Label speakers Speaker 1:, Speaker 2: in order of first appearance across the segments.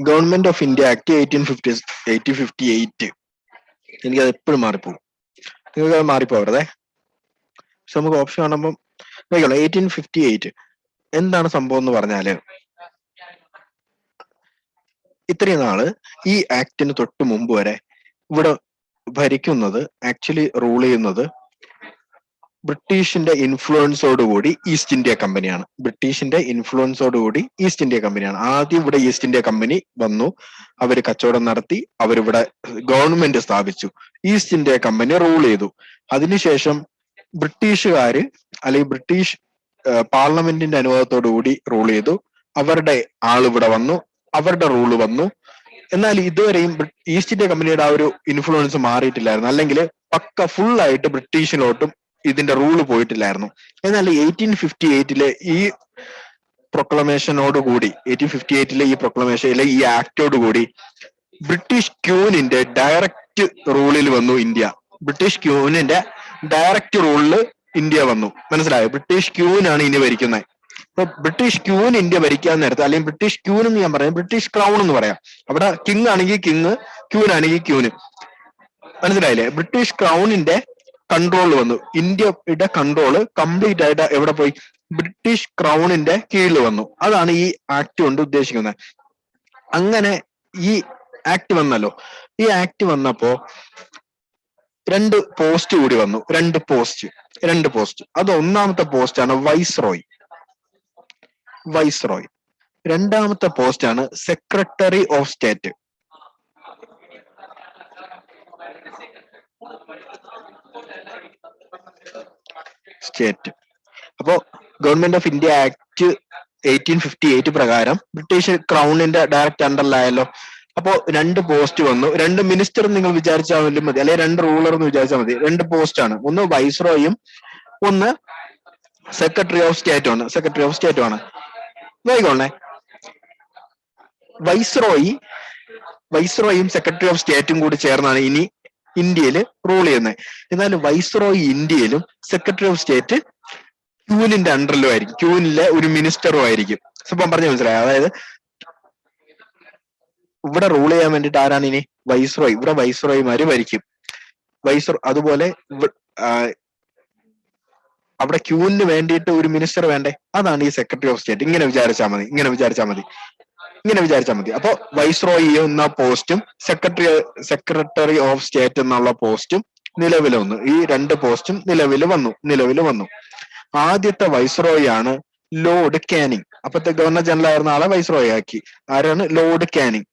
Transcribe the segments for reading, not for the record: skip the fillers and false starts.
Speaker 1: Government of India act 1858. എനിക്കത് എപ്പോഴും മാറിപ്പോകും. നിങ്ങൾക്ക് അത് മാറിപ്പോകരുതേ. പക്ഷെ നമുക്ക് ഓപ്ഷൻ കാണുമ്പം 1858 എന്താണ് സംഭവം എന്ന് പറഞ്ഞാല്, ഇത്രയും നാള് ഈ ആക്ടിന് തൊട്ട് മുമ്പ് വരെ ഇവിടെ ഭരിക്കുന്നത്, ആക്ച്വലി റൂൾ ചെയ്യുന്നത് ബ്രിട്ടീഷിന്റെ ഇൻഫ്ലുവൻസോടുകൂടി ഈസ്റ്റ് ഇന്ത്യ കമ്പനിയാണ്. ബ്രിട്ടീഷിന്റെ ഇൻഫ്ലുവൻസോടുകൂടി ഈസ്റ്റ് ഇന്ത്യ കമ്പനിയാണ്. ആദ്യം ഇവിടെ ഈസ്റ്റ് ഇന്ത്യ കമ്പനി വന്നു, അവര് കച്ചവടം നടത്തി, അവരിവിടെ ഗവൺമെന്റ് സ്ഥാപിച്ചു, ഈസ്റ്റ് ഇന്ത്യ കമ്പനി റൂൾ ചെയ്തു. അതിനുശേഷം ബ്രിട്ടീഷുകാര് അല്ലെങ്കിൽ ബ്രിട്ടീഷ് പാർലമെന്റിന്റെ അനുവാദത്തോടു കൂടി റൂൾ ചെയ്തു. അവരുടെ ആളിവിടെ വന്നു, അവരുടെ റൂള് വന്നു. എന്നാൽ ഇതുവരെയും ഈസ്റ്റ് ഇന്ത്യ കമ്പനിയുടെ ആ ഒരു ഇൻഫ്ലുവൻസ് മാറിയിട്ടില്ലായിരുന്നു, അല്ലെങ്കിൽ പക്ക ഫുൾ ആയിട്ട് ബ്രിട്ടീഷിലോട്ടും ഇതിന്റെ റൂള് പോയിട്ടില്ലായിരുന്നു. എന്നാൽ 1858 ഈ പ്രൊക്ലമേഷനോടുകൂടി 1858 ഈ പ്രൊക്ലമേഷൻ ഈ ആക്ടോടുകൂടി ബ്രിട്ടീഷ് ക്യൂനിന്റെ ഡയറക്റ്റ് റൂളിൽ വന്നു ഇന്ത്യ. ബ്രിട്ടീഷ് ക്യൂനിന്റെ ഡയറക്റ്റ് റൂളില് ഇന്ത്യ വന്നു. മനസ്സിലായോ? ബ്രിട്ടീഷ് ക്യൂനാണ് ഇനി ഭരിക്കുന്നത്. അപ്പൊ ബ്രിട്ടീഷ് ക്യൂൻ ഇന്ത്യ ഭരിക്കാൻ നേരത്ത്, അല്ലെങ്കിൽ ബ്രിട്ടീഷ് ക്യൂൻ എന്ന് ഞാൻ പറയാം, ബ്രിട്ടീഷ് ക്രൗൺ എന്ന് പറയാം. അവിടെ കിങ് ആണെങ്കിൽ കിങ്, ക്യൂൻ ആണെങ്കിൽ ക്യൂന്. മനസ്സിലായില്ലേ? ബ്രിട്ടീഷ് ക്രൗണിന്റെ കൺട്രോൾ വന്നു. ഇന്ത്യയുടെ കൺട്രോള് കംപ്ലീറ്റ് ആയിട്ട് എവിടെ പോയി? ബ്രിട്ടീഷ് ക്രൗണിന്റെ കീഴിൽ വന്നു. അതാണ് ഈ ആക്ട് കൊണ്ട് ഉദ്ദേശിക്കുന്നത്. അങ്ങനെ ഈ ആക്ട് വന്നല്ലോ. ഈ ആക്ട് വന്നപ്പോ രണ്ട് പോസ്റ്റ് കൂടി വന്നു. രണ്ട് പോസ്റ്റ്. അത് ഒന്നാമത്തെ പോസ്റ്റ് ആണ് വൈസ്രോയ്. രണ്ടാമത്തെ പോസ്റ്റ് ആണ് സെക്രട്ടറി ഓഫ് സ്റ്റേറ്റ്. അപ്പോ ഗവൺമെന്റ് ഓഫ് ഇന്ത്യ ആക്ട് 1858 പ്രകാരം ബ്രിട്ടീഷ് ക്രൗണിന്റെ ഡയറക്റ്റ് അണ്ടറിലായല്ലോ. അപ്പോ രണ്ട് പോസ്റ്റ് വന്നു. രണ്ട് മിനിസ്റ്റർ നിങ്ങൾ വിചാരിച്ചാൽ മതി, അല്ലെങ്കിൽ രണ്ട് റൂളർ എന്ന് വിചാരിച്ചാൽ മതി. രണ്ട് പോസ്റ്റ് ആണ്, ഒന്ന് വൈസ്രോയും ഒന്ന് സെക്രട്ടറി ഓഫ് സ്റ്റേറ്റും ആണ്. നോക്കിക്കോളേ, വൈസ്രോയും സെക്രട്ടറി ഓഫ് സ്റ്റേറ്റും കൂടി ചേർന്നാണ് ഇനി ഇന്ത്യയിൽ റൂൾ ചെയ്യുന്നത്. എന്നാൽ വൈസ്രോയി ഇന്ത്യയിലും സെക്രട്ടറി ഓഫ് സ്റ്റേറ്റ് ക്യൂനിന്റെ അണ്ടറിലും ആയിരിക്കും, ക്യൂനിലെ ഒരു മിനിസ്റ്ററും ആയിരിക്കും. ഇപ്പം പറഞ്ഞ മനസ്സിലായോ? അതായത് ഇവിടെ റൂൾ ചെയ്യാൻ വേണ്ടിയിട്ട് ആരാണ് ഇനി? വൈസ്രോയ്. ഇവിടെ വൈസ്രോയിമാര് ഭരിക്കും. അതുപോലെ അവിടെ ക്യൂനിന് വേണ്ടിയിട്ട് ഒരു മിനിസ്റ്റർ വേണ്ടേ? അതാണ് ഈ സെക്രട്ടറി ഓഫ് സ്റ്റേറ്റ്. ഇങ്ങനെ വിചാരിച്ചാൽ മതി. അപ്പൊ വൈസ്രോയി എന്ന പോസ്റ്റും സെക്രട്ടറി ഓഫ് സ്റ്റേറ്റ് എന്നുള്ള പോസ്റ്റും നിലവിൽ വന്നു. ഈ രണ്ട് പോസ്റ്റും നിലവിൽ വന്നു. ആദ്യത്തെ വൈസ്രോയി ആണ് ലോർഡ് കാനിങ്. അപ്പത്തെ ഗവർണർ ജനറൽ ആയിരുന്ന ആളെ വൈസ്രോയി ആക്കി. ആരാണ്? Lord Canning.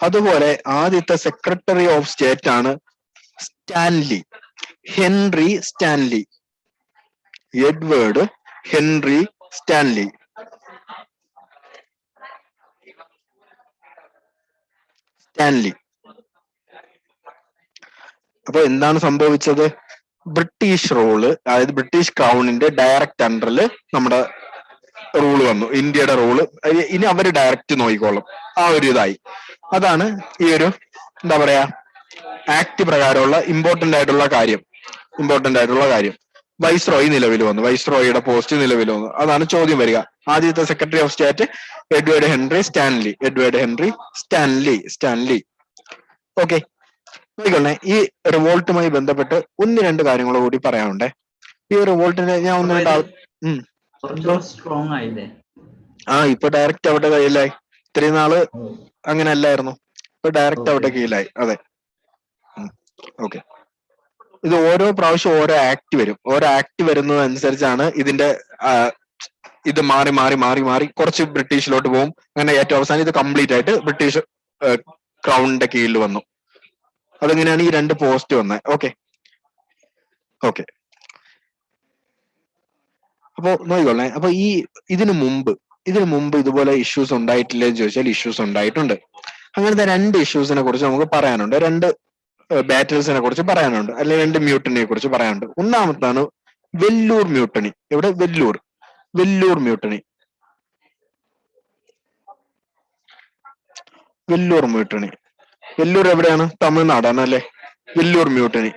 Speaker 1: അതുപോലെ ആദ്യത്തെ സെക്രട്ടറി ഓഫ് സ്റ്റേറ്റ് ആണ് Henry Stanley. Edward Henry Stanley. അപ്പൊ എന്താണ് സംഭവിച്ചത്? ബ്രിട്ടീഷ് റൂള്, അതായത് ബ്രിട്ടീഷ് ക്രൗണിന്റെ ഡയറക്റ്റ് അണ്ടറിൽ നമ്മുടെ റൂള് വന്നു, ഇന്ത്യയുടെ റൂള്. ഇനി അവര് ഡയറക്റ്റ് നോക്കിക്കോളും. ആ ഒരു ഇതായി. അതാണ് ഈ ഒരു എന്താ പറയാ ആക്ട് പ്രകാരമുള്ള ഇമ്പോർട്ടന്റ് ആയിട്ടുള്ള കാര്യം. വൈസ്രോയി നിലവിൽ വന്നു. വൈസ്രോയിയുടെ പോസ്റ്റ് നിലവിൽ വന്നു. അതാണ് ചോദ്യം വരിക. ആദ്യത്തെ secretary of state Edward Henry Stanley. Okay, നോക്കിക്കൊള്ളേ. ഈ റിവോൾട്ടുമായി ബന്ധപ്പെട്ട് ഒന്ന് രണ്ട് കാര്യങ്ങൾ കൂടി പറയാനുണ്ടേ. ഈ റിവോൾട്ടിനെ ഞാൻ ഒന്ന് ഇപ്പൊ ഡയറക്റ്റ് അവരുടെ കയ്യിലായി. ഇത്രയും നാള് അങ്ങനെ അല്ലായിരുന്നു, ഇപ്പൊ ഡയറക്റ്റ് അവരുടെ കീഴിലായി. അതെ, ഓക്കെ. ഇത് ഓരോ പ്രാവശ്യം ഓരോ ആക്ട് വരും. ഓരോ ആക്ട് വരുന്നതനുസരിച്ചാണ് ഇതിന്റെ ഇത് മാറി കുറച്ച് ബ്രിട്ടീഷിലോട്ട് പോകും. അങ്ങനെ ഏറ്റവും അവസാനം ഇത് കംപ്ലീറ്റ് ആയിട്ട് ബ്രിട്ടീഷ് ക്രൗണിന്റെ കീഴിൽ വന്നു. അതെങ്ങനെയാണ് ഈ രണ്ട് പോസ്റ്റ് വന്നത്. ഓക്കെ. അപ്പോ നോക്കിക്കൊള്ളേ. അപ്പൊ ഇതിനു മുമ്പ് ഇതുപോലെ ഇഷ്യൂസ് ഉണ്ടായിട്ടില്ലേ എന്ന് ചോദിച്ചാൽ ഇഷ്യൂസ് ഉണ്ടായിട്ടുണ്ട്. അങ്ങനത്തെ രണ്ട് ഇഷ്യൂസിനെ കുറിച്ച് നമുക്ക് പറയാനുണ്ട്. രണ്ട് ബാറ്റിൽസിനെ കുറിച്ച് പറയാനുണ്ട്, അല്ലെങ്കിൽ രണ്ട് മ്യൂട്ടണിയെ കുറിച്ച് പറയാനുണ്ട്. ഒന്നാമത്താണ് വെല്ലൂർ മ്യൂട്ടണി. ഇവിടെ വെല്ലൂർ മ്യൂട്ടണി. വെല്ലൂർ എവിടെയാണ്? തമിഴ്നാടാണ് അല്ലെ? വെല്ലൂർ മ്യൂട്ടണി.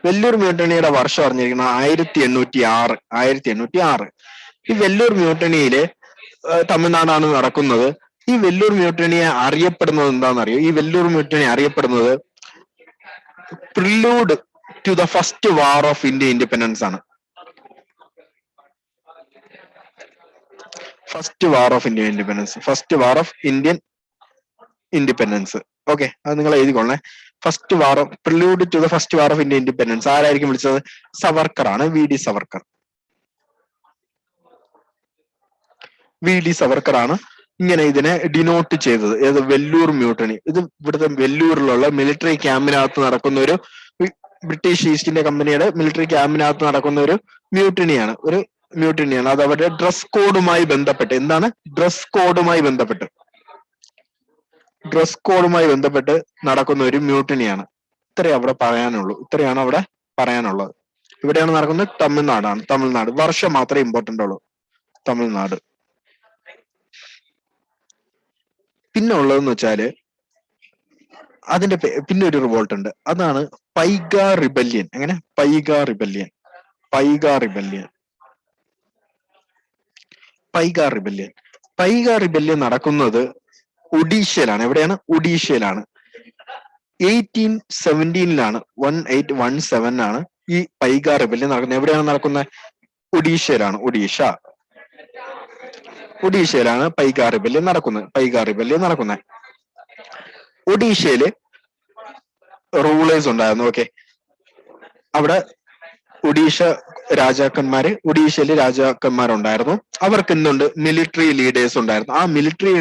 Speaker 1: വെല്ലൂർ മ്യൂട്ടണിയുടെ വർഷം അറിഞ്ഞിരിക്കുന്നത് 1806. 1806. ഈ വെല്ലൂർ മ്യൂട്ടണിയില് തമിഴ്നാടാണ് നടക്കുന്നത്. ഈ വെല്ലൂർ മ്യൂട്ടണിയെ അറിയപ്പെടുന്നത് എന്താണെന്നറിയോ? ഈ വെല്ലൂർ മ്യൂട്ടണി അറിയപ്പെടുന്നത് prelude to the first war of India independence ആണ്. First war of India independence, first war of Indian independence. Okay, അത് നിങ്ങൾ എഴുതിക്കൊള്ളേ. First war of prelude to the first war of India independence ആരായിരിക്കും വിളിച്ചത്? സവർക്കർ ആണ്, VD Savarkar. VD Savarkar ആണ് ഇങ്ങനെ ഇതിനെ ഡിനോട്ട് ചെയ്തത്. ഏത്? വെല്ലൂർ മ്യൂട്ടണി. ഇത് ഇവിടുത്തെ വെല്ലൂരിലുള്ള മിലിറ്ററി ക്യാമ്പിനകത്ത് നടക്കുന്ന ഒരു ബ്രിട്ടീഷ് ഈസ്റ്റ് ഇന്ത്യ കമ്പനിയുടെ മിലിറ്ററി ക്യാമ്പിനകത്ത് നടക്കുന്ന ഒരു മ്യൂട്ടണിയാണ്. അത് അവരുടെ ഡ്രസ് കോഡുമായി ബന്ധപ്പെട്ട്. എന്താണ്? ഡ്രസ് കോഡുമായി ബന്ധപ്പെട്ട് നടക്കുന്ന ഒരു മ്യൂട്ടണിയാണ്. ഇത്രയേ അവിടെ പറയാനുള്ളൂ. ഇത്രയാണ് അവിടെ പറയാനുള്ളത്. ഇവിടെയാണ് നടക്കുന്നത്. തമിഴ്നാട്. വർഷം മാത്രമേ ഇമ്പോർട്ടന്റ് ഉള്ളൂ. തമിഴ്നാട്. പിന്നെ ഉള്ളതെന്ന് വെച്ചാല് അതിന്റെ പിന്നെ ഒരു റിവോൾട്ട് ഉണ്ട്. അതാണ് പൈഗ റിബല്യൻ. എങ്ങനെ? പൈഗ റിബല്യൻ നടക്കുന്നത് ഒഡീഷയിലാണ്. എവിടെയാണ്? ഒഡീഷയിലാണ്. 1817 1817 ആണ് ഈ പൈഗ റിബല്യൻ നടക്കുന്നത്. എവിടെയാണ് നടക്കുന്നത്? ഒഡീഷയിലാണ്. ഒഡീഷയിലാണ് പൈഗ റിബല്യൻ നടക്കുന്നത്. ഒഡീഷയില് റൂളേഴ്സ് ഉണ്ടായിരുന്നു. ഓക്കെ, അവിടെ ഒഡീഷയില് രാജാക്കന്മാരുണ്ടായിരുന്നു. അവർക്ക് എന്തുണ്ട്? മിലിറ്ററി ലീഡേഴ്സ് ഉണ്ടായിരുന്നു. ആ മിലിറ്ററി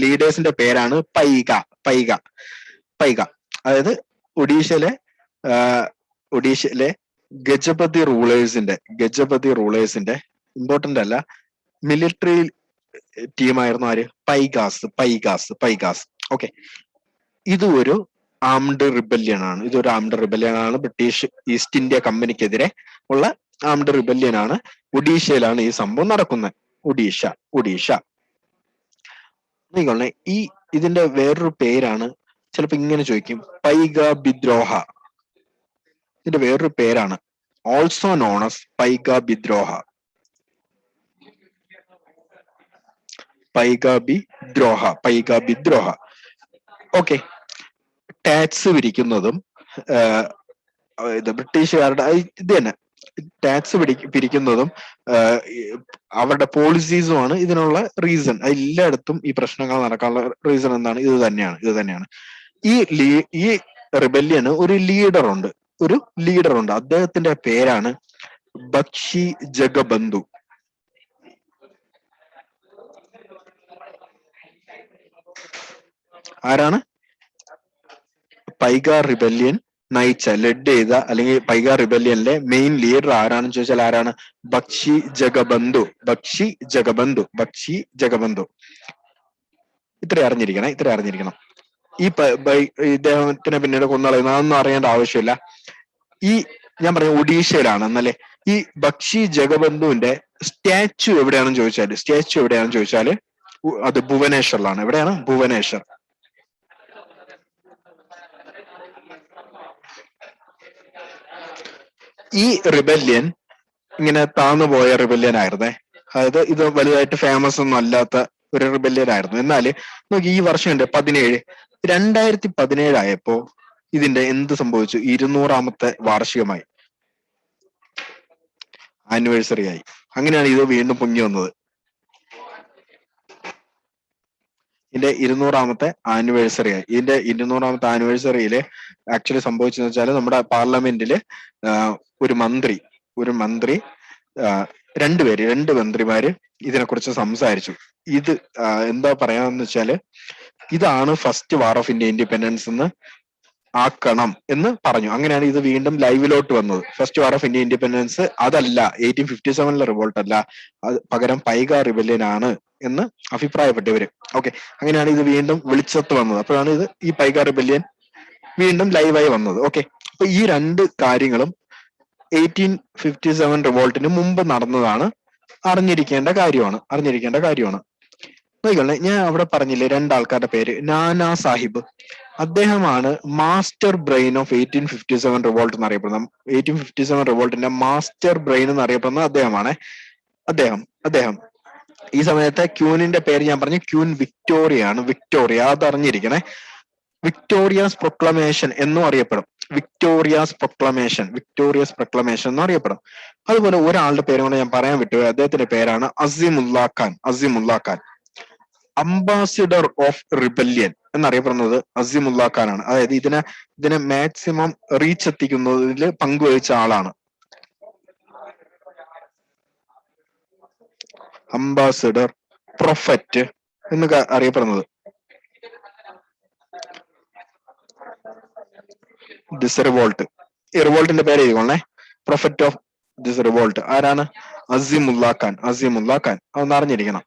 Speaker 1: ലീഡേഴ്സിന്റെ പേരാണ് പൈഗ. അതായത് ഒഡീഷയിലെ ഗജപതി റൂളേഴ്സിന്റെ ഇമ്പോർട്ടന്റ് അല്ല, മിലിറ്ററി ടീമായിരുന്നു ആര്? പൈഗാസ്. ഓക്കെ, ഇത് ഒരു ആംഡ് റിബല്യൻ ആണ്. ബ്രിട്ടീഷ് ഈസ്റ്റ് ഇന്ത്യ കമ്പനിക്കെതിരെ ഉള്ള ആംഡ് റിബല്യൻ ആണ്. ഒഡീഷയിലാണ് ഈ സംഭവം നടക്കുന്നത്. ഒഡീഷ. ഈ ഇതിന്റെ വേറൊരു പേരാണ്, ചിലപ്പോ ഇങ്ങനെ ചോദിക്കും, പൈഗ ബിദ്രോഹ. ഇതിന്റെ വേറൊരു പേരാണ് also known as Paika Bidroha. Okay, tax പിരിക്കുന്നതും ബ്രിട്ടീഷുകാരുടെ ഇത് തന്നെ, ടാക്സ് പിരിക്കുന്നതും അവരുടെ പോളിസീസുമാണ് ഇതിനുള്ള റീസൺ. എല്ലായിടത്തും ഈ പ്രശ്നങ്ങൾ നടക്കാനുള്ള റീസൺ എന്താണ്? ഇത് തന്നെയാണ്. ഈ റിബല്യന് ഒരു ലീഡർ ഉണ്ട്. അദ്ദേഹത്തിന്റെ പേരാണ് ബക്ഷി ജഗബന്ധു. ആരാണ്? പൈഗ റിബല്യൻ ലീഡ് ചെയ്ത, അല്ലെങ്കിൽ പൈഗ റിബല്യനിലെ മെയിൻ ലീഡർ ആരാണെന്ന് ചോദിച്ചാൽ ആരാണ്? ബക്ഷി ജഗബന്ധു. ഇത്ര അറിഞ്ഞിരിക്കണം. ഇദ്ദേഹത്തിനെ പിന്നീട് കൊന്നളയുന്ന അതൊന്നും അറിയേണ്ട ആവശ്യമില്ല. ഈ ഞാൻ പറഞ്ഞ ഒഡീഷയിലാണ് എന്നല്ലേ. ഈ ബക്ഷി ജഗബന്ധുവിന്റെ സ്റ്റാച്ചു എവിടെയാണെന്ന് ചോദിച്ചാല് അത് ഭുവനേശ്വറിലാണ്. എവിടെയാണ്? ഭുവനേശ്വർ. ഈ റിബല്യൻ ഇങ്ങനെ താന്നുപോയ റിബല്യൻ ആയിരുന്നേ. അതായത് ഇത് വലുതായിട്ട് ഫേമസ് ഒന്നും അല്ലാത്ത ഒരു റിബല്യൻ ആയിരുന്നു. എന്നാല് നോക്കി, ഈ വർഷം 2017 ആയപ്പോ ഇതിന്റെ എന്ത് സംഭവിച്ചു? 200ാമത്തെ വാർഷികമായി, ആനിവേഴ്സറി ആയി. അങ്ങനെയാണ് ഇത് വീണ്ടും പൊങ്ങി വന്നത്. ഇതിന്റെ 200ാമത്തെ ആനിവേഴ്സറി ആയി. ഇതിന്റെ 200ാമത്തെ ആനിവേഴ്സറിയില് ആക്ച്വലി സംഭവിച്ചെന്ന് വെച്ചാൽ നമ്മുടെ പാർലമെന്റില് ഒരു മന്ത്രി രണ്ട് മന്ത്രിമാര് ഇതിനെക്കുറിച്ച് സംസാരിച്ചു. ഇത് എന്താ പറയാന്ന് വെച്ചാല്, ഇതാണ് first war of India independence എന്ന് ആക്കണം എന്ന് പറഞ്ഞു. അങ്ങനെയാണ് ഇത് വീണ്ടും ലൈവിലോട്ട് വന്നത്. First war of India independence അതല്ല, 1857 റിവോൾട്ട് അല്ല, അത് പകരം പൈഗ റിബല്യൻ ആണ് എന്ന് അഭിപ്രായപ്പെട്ടവര്. ഓക്കെ, അങ്ങനെയാണ് ഇത് വീണ്ടും വെളിച്ചത്ത് വന്നത്. അപ്പോഴാണ് ഈ പൈഗ റിബല്യൻ വീണ്ടും ലൈവായി വന്നത്. ഓക്കെ, അപ്പൊ ഈ രണ്ട് കാര്യങ്ങളും 1857 റിവോൾട്ടിന് മുമ്പ് നടന്നതാണ്. അറിഞ്ഞിരിക്കേണ്ട കാര്യമാണ്. നോക്കിക്കോളെ, ഞാൻ അവിടെ പറഞ്ഞില്ലേ രണ്ടാൾക്കാരുടെ പേര്, നാനാ അദ്ദേഹമാണ് മാസ്റ്റർ ബ്രെയിൻ ഓഫ് 1857 റിവോൾട്ട് എന്നറിയപ്പെടുന്നത്. 1857 റിവോൾട്ടിന്റെ മാസ്റ്റർ ബ്രെയിൻ എന്നറിയപ്പെടുന്നത് അദ്ദേഹമാണ്. അദ്ദേഹം ഈ സമയത്തെ ക്യൂനിന്റെ പേര് ഞാൻ പറഞ്ഞു, ക്യൂൻ വിക്ടോറിയ ആണ്. വിക്ടോറിയ, അതറിഞ്ഞിരിക്കണേ. വിക്ടോറിയാസ് പ്രൊക്ലമേഷൻ എന്നും അറിയപ്പെടും. വിക്ടോറിയസ് പ്രൊക്ലമേഷൻ എന്നും അറിയപ്പെടും. അതുപോലെ ഒരാളുടെ പേരും കൂടെ ഞാൻ പറയാൻ വിട്ടുപോയി. അദ്ദേഹത്തിന്റെ പേരാണ് അസിമുല്ലാ ഖാൻ. അംബാസിഡർ ഓഫ് റിബല്യൻ എന്നറിയപ്പെടുന്നത് അസിമുല്ലാ ഖാൻ ആണ്. അതായത് ഇതിനെ മാക്സിമം റീച്ച് എത്തിക്കുന്നതിൽ പങ്കുവഹിച്ച ആളാണ്. അംബാസിഡർ, പ്രൊഫറ്റ് എന്നൊക്കെ അറിയപ്പെടുന്നത്. ദിസ് റിവോൾട്ട്, ഈ റിവോൾട്ടിന്റെ പേര് എഴുതിക്കൊള്ളേ. പ്രൊഫറ്റ് ഓഫ് ദിസ് റിവോൾട്ട് ആരാണ്? അസിമുല്ലാ ഖാൻ. അതൊന്ന് അറിഞ്ഞിരിക്കണം.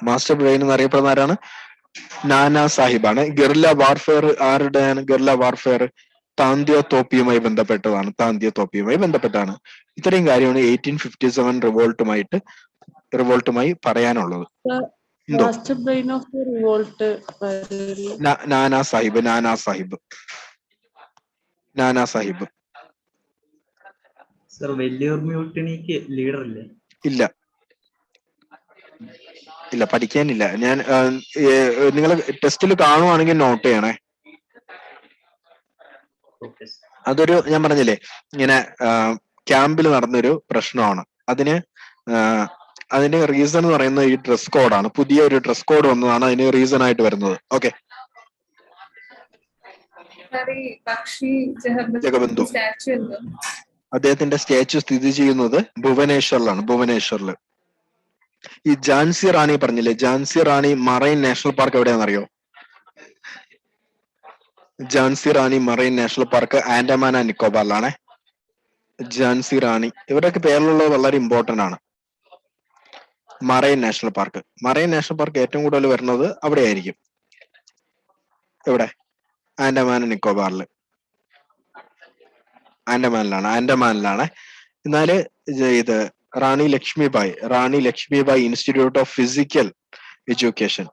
Speaker 1: മാസ്റ്റർ ബ്രെയിൻ എന്നറിയപ്പെടുന്ന ആരാണ്? നാനാ സാഹിബാണ്. ഗറില്ല വാർഫെയർ ആരുടെയാണ്? ഗറില്ല വാർഫെയർ താന്തിയോ തോപ്പിയുമായി ബന്ധപ്പെട്ടാണ്. ഇത്രയും കാര്യമാണ് 1857 റിവോൾട്ടുമായി പറയാനുള്ളത്.
Speaker 2: Master brain of revolt
Speaker 1: Nana Sahib.
Speaker 3: Sir, വലിയൊരു മ്യൂട്ടണിക്ക് ലീഡർ ഇല്ലേ?
Speaker 1: ഇല്ല, പഠിക്കാനില്ല. ഞാൻ നിങ്ങൾ ടെസ്റ്റിൽ കാണുവാണെങ്കിൽ നോട്ട് ചെയ്യണേ. അതൊരു, ഞാൻ പറഞ്ഞില്ലേ, ഇങ്ങനെ ക്യാമ്പിൽ നടന്നൊരു പ്രശ്നമാണ്. അതിന് റീസൺ എന്ന് പറയുന്നത് ഈ ഡ്രസ് കോഡാണ്. പുതിയ ഒരു ഡ്രസ് കോഡ് വന്നതാണ് അതിന് റീസൺ ആയിട്ട് വരുന്നത്. ഓക്കെ, ജഗബന്ധു അദ്ദേഹത്തിന്റെ സ്റ്റാച്യു സ്ഥിതി ചെയ്യുന്നത് ഭുവനേശ്വറിൽ. ഈ ഝാൻസി റാണി പറഞ്ഞില്ലേ, Jhansi Rani marine national park എവിടെയാണെന്നറിയോ? Jhansi Rani marine national park Andaman and നിക്കോബാറിലാണ്. ഝാൻസി റാണി, ഇവരുടെയൊക്കെ പേരിലുള്ളത് വളരെ ഇമ്പോർട്ടന്റ് ആണ്. മറൈൻ നാഷണൽ പാർക്ക് ഏറ്റവും കൂടുതൽ വരുന്നത് അവിടെ ആയിരിക്കും. എവിടെ? ആൻഡമാൻ ആൻഡ് നിക്കോബാറിൽ, ആൻഡമാനിലാണ്. എന്നാല് ഇത് Rani Lakshmibai institute of physical education.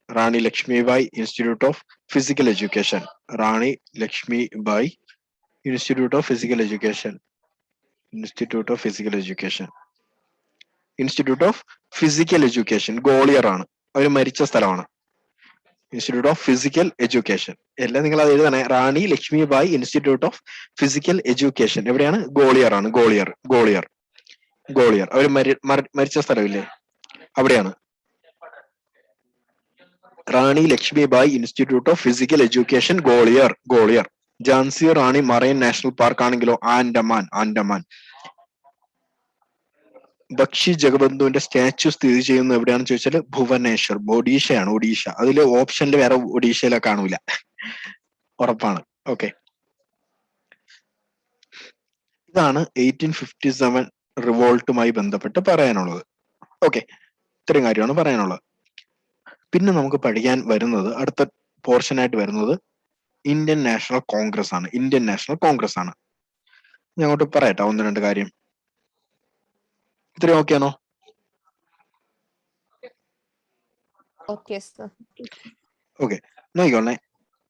Speaker 1: Rani Lakshmibai institute of physical education Gwalior ആണ്. അവർ മരിച്ച സ്ഥലമാണ്. ഇൻസ്റ്റിറ്റ്യൂട്ട് ഓഫ് ഫിസിക്കൽ എഡ്യൂക്കേഷൻ എല്ലാം നിങ്ങൾ അത് എഴുതണേ. Rani Lakshmibai institute of physical education എവിടെയാണ്? ഗോളിയർ ആണ്. ഗോളിയർ അവർ മരിച്ച സ്ഥലമില്ലേ, അവിടെയാണ്. Rani Lakshmibai institute of physical education Gwalior. Jhansi Rani marine national park ആണെങ്കിലോ ആൻഡമാൻ. ബക്ഷി ജഗബന്ധുവിന്റെ സ്റ്റാച്യു സ്ഥിതി ചെയ്യുന്നത് എവിടെയാണെന്ന് ചോദിച്ചാൽ ഭുവനേശ്വർ, ഒഡീഷ. അതില് ഓപ്ഷനിൽ വേറെ ഒഡീഷയിലെ കാണൂല, ഉറപ്പാണ്. ഓക്കെ, ഇതാണ് 1857 റിവോൾട്ടുമായി ബന്ധപ്പെട്ട് പറയാനുള്ളത്. ഓക്കെ, ഇത്രയും കാര്യമാണ് പറയാനുള്ളത്. പിന്നെ നമുക്ക് പഠിക്കാൻ വരുന്നത്, അടുത്ത പോർഷനായിട്ട് വരുന്നത് ഇന്ത്യൻ നാഷണൽ കോൺഗ്രസ് ആണ്. ഞാൻ അങ്ങോട്ട് പറയട്ടെ ഒന്ന് രണ്ട് കാര്യം. ഇത്രയും ഓക്കെ ആണോ? ഓക്കെ, നോക്കിക്കോളെ.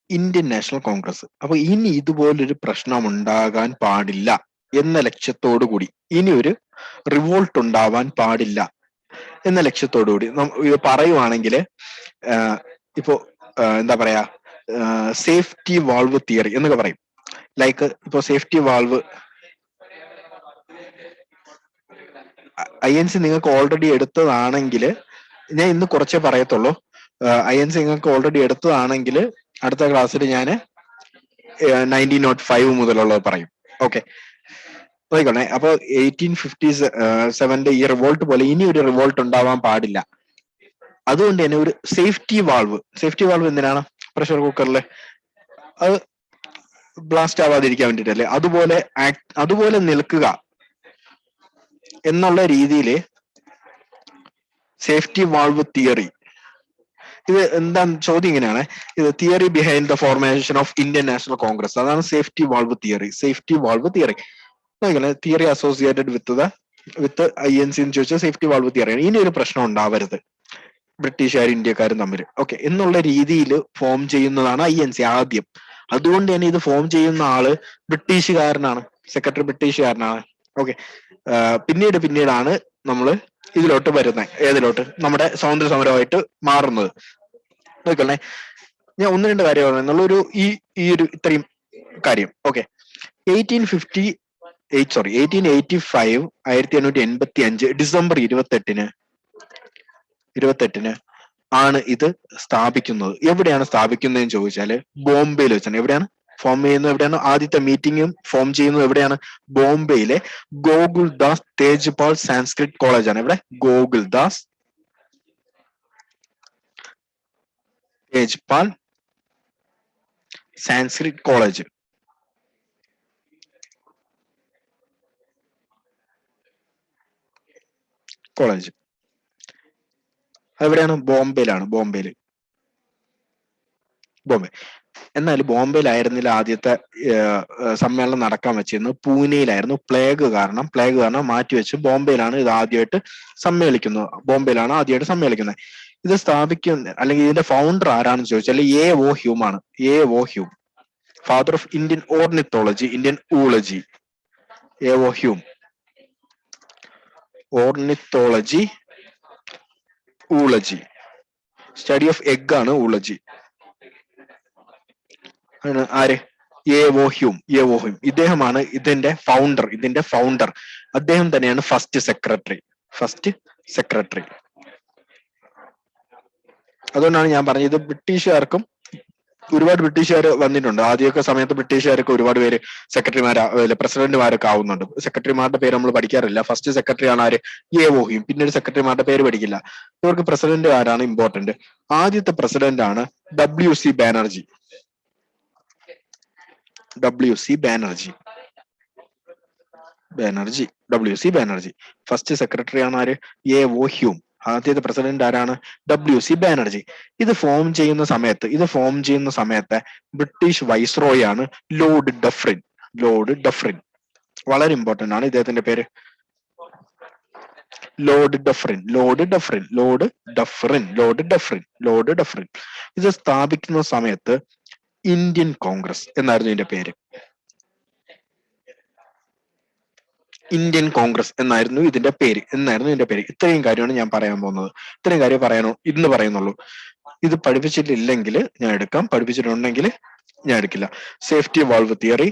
Speaker 1: Indian National Congress. അപ്പൊ ഇനി ഇതുപോലൊരു പ്രശ്നം ഉണ്ടാകാൻ പാടില്ല എന്ന ലക്ഷ്യത്തോടു കൂടി, ഇനി ഒരു റിവോൾട്ട് ഉണ്ടാവാൻ പാടില്ല എന്ന ലക്ഷ്യത്തോടു കൂടി ഇത് പറയുവാണെങ്കിൽ, ഇപ്പോ എന്താ പറയാ, സേഫ്റ്റി വാൾവ് തിയറി എന്നൊക്കെ പറയും. ലൈക്ക് ഇപ്പോ സേഫ്റ്റി വാൾവ് INC നിങ്ങൾക്ക് ഓൾറെഡി എടുത്തതാണെങ്കിൽ, ഞാൻ ഇന്ന് കുറച്ചേ പറയത്തുള്ളൂ. INC നിങ്ങൾക്ക് ഓൾറെഡി എടുത്തതാണെങ്കിൽ അടുത്ത ക്ലാസ്സിൽ ഞാൻ 1905 മുതലുള്ളത് പറയും. ഓക്കെ, നോക്കിക്കോണേ. അപ്പൊ 1857 ഈ റിവോൾട്ട് പോലെ ഇനി ഒരു റിവോൾട്ട് ഉണ്ടാവാൻ പാടില്ല. അതുകൊണ്ട് തന്നെ ഒരു സേഫ്റ്റി വാൾവ് എന്തിനാണ്? പ്രഷർ കുക്കറിൽ അത് ബ്ലാസ്റ്റ് ആവാതിരിക്കാൻ വേണ്ടിട്ടല്ലേ. അതുപോലെ നിൽക്കുക എന്നുള്ള രീതിയിൽ സേഫ്റ്റി വാൾവ് തിയറി. ഇത് എന്താ ചോദ്യം ഇങ്ങനെയാണ്, ഇത് theory behind the formation of Indian National Congress. അതാണ് safety valve theory. Theory associated with the with INC എന്ന് ചോദിച്ചാൽ സേഫ്റ്റി വാൾവ് തിയറിയാണ്. ഇനി ഒരു പ്രശ്നം ഉണ്ടാവരുത് ബ്രിട്ടീഷുകാരും ഇന്ത്യക്കാരും തമ്മിൽ, ഓക്കെ എന്നുള്ള രീതിയിൽ ഫോം ചെയ്യുന്നതാണ് INC ആദ്യം. അതുകൊണ്ട് തന്നെ ഇത് ഫോം ചെയ്യുന്ന ആള് ബ്രിട്ടീഷുകാരനാണ്, സെക്രട്ടറി ബ്രിട്ടീഷുകാരനാണ്. ഓക്കെ, പിന്നീടാണ് നമ്മൾ ഇതിലോട്ട് വരുന്നത്, ഏതിലോട്ട്, നമ്മുടെ സ്വാതന്ത്ര്യ സമരമായിട്ട് മാറുന്നത്. നോക്കണേ, ഞാൻ ഒന്ന് രണ്ട് കാര്യം പറയുന്നുള്ള ഈ ഒരു ഇത്രയും കാര്യം. ഓക്കെ, 1885 1885 ഡിസംബർ 28-ന് ആണ് ഇത് സ്ഥാപിക്കുന്നത്. എവിടെയാണ് സ്ഥാപിക്കുന്നതെന്ന് ചോദിച്ചാല് ബോംബെയിൽ വെച്ചാണ്. എവിടെയാണ് ഫോം ചെയ്യുന്നത്? എവിടെയാണ് ആദ്യത്തെ മീറ്റിംഗും ഫോം ചെയ്യുന്നത്? എവിടെയാണ്? ബോംബെയിലെ ഗോകുൽദാസ് തേജ്പാൽ സാൻസ്ക്രിറ്റ് കോളേജ് ആണ്. ഇവിടെ ഗോകുൽദാസ് തേജ്പാൽ സാൻസ്ക്രിറ്റ് കോളേജ്. എവിടെയാണ്? ബോംബെയിലാണ്. ബോംബെ. എന്നാൽ ബോംബെയിലായിരുന്നില്ല ആദ്യത്തെ സമ്മേളനം നടക്കാൻ വെച്ചിരുന്നത്, പൂനെയിലായിരുന്നു. പ്ലേഗ് കാരണം മാറ്റിവെച്ച് ബോംബെയിലാണ് ഇത് ആദ്യമായിട്ട് സമ്മേളിക്കുന്നത്. ഇത് സ്ഥാപിക്കുന്ന അല്ലെങ്കിൽ ഇതിന്റെ ഫൗണ്ടർ ആരാണെന്ന് ചോദിച്ചാൽ A.O. ഹ്യൂം ആണ്. A.O. Hume, father of Indian ornithology, Indian oology. A.O. Hume, ornithology, oology, study of egg ആണ് ഊളജി. ആര്? A.O. ഹ്യൂം. ഇദ്ദേഹമാണ് ഇതിന്റെ ഫൗണ്ടർ. അദ്ദേഹം തന്നെയാണ് ഫസ്റ്റ് സെക്രട്ടറി. അതുകൊണ്ടാണ് ഞാൻ പറഞ്ഞത്, ഇത് ബ്രിട്ടീഷുകാർക്കും ഒരുപാട് ബ്രിട്ടീഷുകാർ വന്നിട്ടുണ്ട്. ആദ്യമൊക്കെ സമയത്ത് ബ്രിട്ടീഷുകാർക്ക് ഒരുപാട് പേര് പ്രസിഡന്റുമാരൊക്കെ ആവുന്നുണ്ട്. സെക്രട്ടറിമാരുടെ പേര് നമ്മൾ പഠിക്കാറില്ല. ഫസ്റ്റ് സെക്രട്ടറി ആണ് ആര്? A.O. ഹ്യൂം. പിന്നീട് സെക്രട്ടറിമാരുടെ പേര് പഠിക്കില്ല. ഇവർക്ക് പ്രസിഡന്റ് ആരാണ് ഇമ്പോർട്ടന്റ്? ആദ്യത്തെ പ്രസിഡന്റ് ആണ് W.C. ബാനർജി. ഫസ്റ്റ് സെക്രട്ടറി ആണ് ആര്? A.O. ഹ്യൂം. ആദ്യത്തെ പ്രസിഡന്റ് ആരാണ്? W.C. ബാനർജി. ഇത് ഫോം ചെയ്യുന്ന സമയത്ത് ബ്രിട്ടീഷ് വൈസ്രോയി ആണ് ലോർഡ് ഡഫറിൻ. വളരെ ഇമ്പോർട്ടന്റ് ആണ് ഇദ്ദേഹത്തിന്റെ പേര്. Lord Dufferin. ഇത് സ്ഥാപിക്കുന്ന സമയത്ത് ഇന്ത്യൻ കോൺഗ്രസ് എന്നായിരുന്നു ഇതിന്റെ പേര്. ഇത്രയും കാര്യമാണ് ഞാൻ പറയാൻ പോകുന്നത്. ഇത്രയും കാര്യം ഇന്ന് പറയുന്നുള്ളൂ. ഇത് പഠിപ്പിച്ചിട്ടില്ലെങ്കിൽ ഞാൻ എടുക്കാം, പഠിപ്പിച്ചിട്ടുണ്ടെങ്കിൽ ഞാൻ എടുക്കില്ല. സേഫ്റ്റി വാൾവ് തിയറി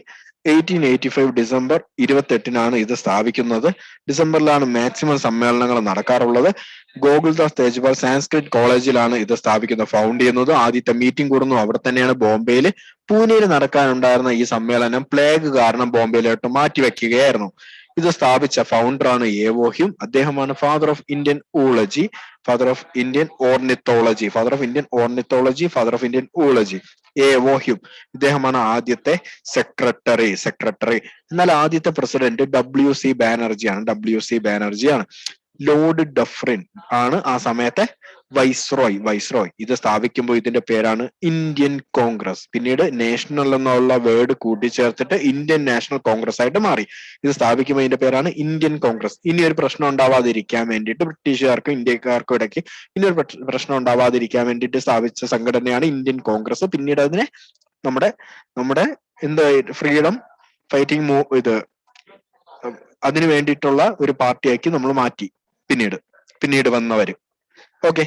Speaker 1: 1885 ഡിസംബർ 28-നാണ് ഇത് സ്ഥാപിക്കുന്നത്. ഡിസംബറിലാണ് മാക്സിമം സമ്മേളനങ്ങൾ നടക്കാറുള്ളത്. ഗോകുൽദാസ് തേജ്പാൽ സാൻസ്ക്രിറ്റ് കോളേജിലാണ് ഇത് സ്ഥാപിക്കുന്നത്, ഫൗണ്ട് ചെയ്യുന്നത്. ആദ്യത്തെ മീറ്റിംഗ് കൂടുന്നു അവിടെ തന്നെയാണ്, ബോംബെയിൽ. പൂനെയിൽ നടക്കാനുണ്ടായിരുന്ന ഈ സമ്മേളനം പ്ലേഗ് കാരണം ബോംബെയിലോട്ട് മാറ്റിവെക്കുകയായിരുന്നു. ഇത് സ്ഥാപിച്ച ഫൗണ്ടറാണ് A.O. ഹ്യൂം. അദ്ദേഹമാണ് father of Indian oology, father of Indian ornithology. A.O. Hume. ഇദ്ദേഹമാണ് ആദ്യത്തെ സെക്രട്ടറി. എന്നാൽ ആദ്യത്തെ പ്രസിഡന്റ് W.C. ബാനർജിയാണ്. ലോർഡ് ഡഫറിൻ ആണ് ആ സമയത്തെ വൈസ്രോയ്. ഇത് സ്ഥാപിക്കുമ്പോൾ ഇതിന്റെ പേരാണ് ഇന്ത്യൻ കോൺഗ്രസ്. പിന്നീട് നാഷണൽ എന്നുള്ള വേർഡ് കൂട്ടിച്ചേർത്തിട്ട് ഇന്ത്യൻ നാഷണൽ കോൺഗ്രസ് ആയിട്ട് മാറി. ഇത് സ്ഥാപിക്കുമ്പോൾ ഇതിന്റെ പേരാണ് ഇന്ത്യൻ കോൺഗ്രസ്. ഇനി ഒരു പ്രശ്നം ഉണ്ടാവാതിരിക്കാൻ വേണ്ടിയിട്ട് ബ്രിട്ടീഷുകാർക്കും ഇന്ത്യക്കാർക്കും ഇടയ്ക്ക് ഇനി ഒരു പ്രശ്നം ഉണ്ടാവാതിരിക്കാൻ വേണ്ടിയിട്ട് സ്ഥാപിച്ച സംഘടനയാണ് ഇന്ത്യൻ കോൺഗ്രസ്. പിന്നീട് അതിനെ നമ്മുടെ ഫ്രീഡം ഫൈറ്റിംഗ് അതിനു വേണ്ടിയിട്ടുള്ള ഒരു പാർട്ടിയാക്കി നമ്മൾ മാറ്റി പിന്നീട് വന്നവര്. ഓക്കെ.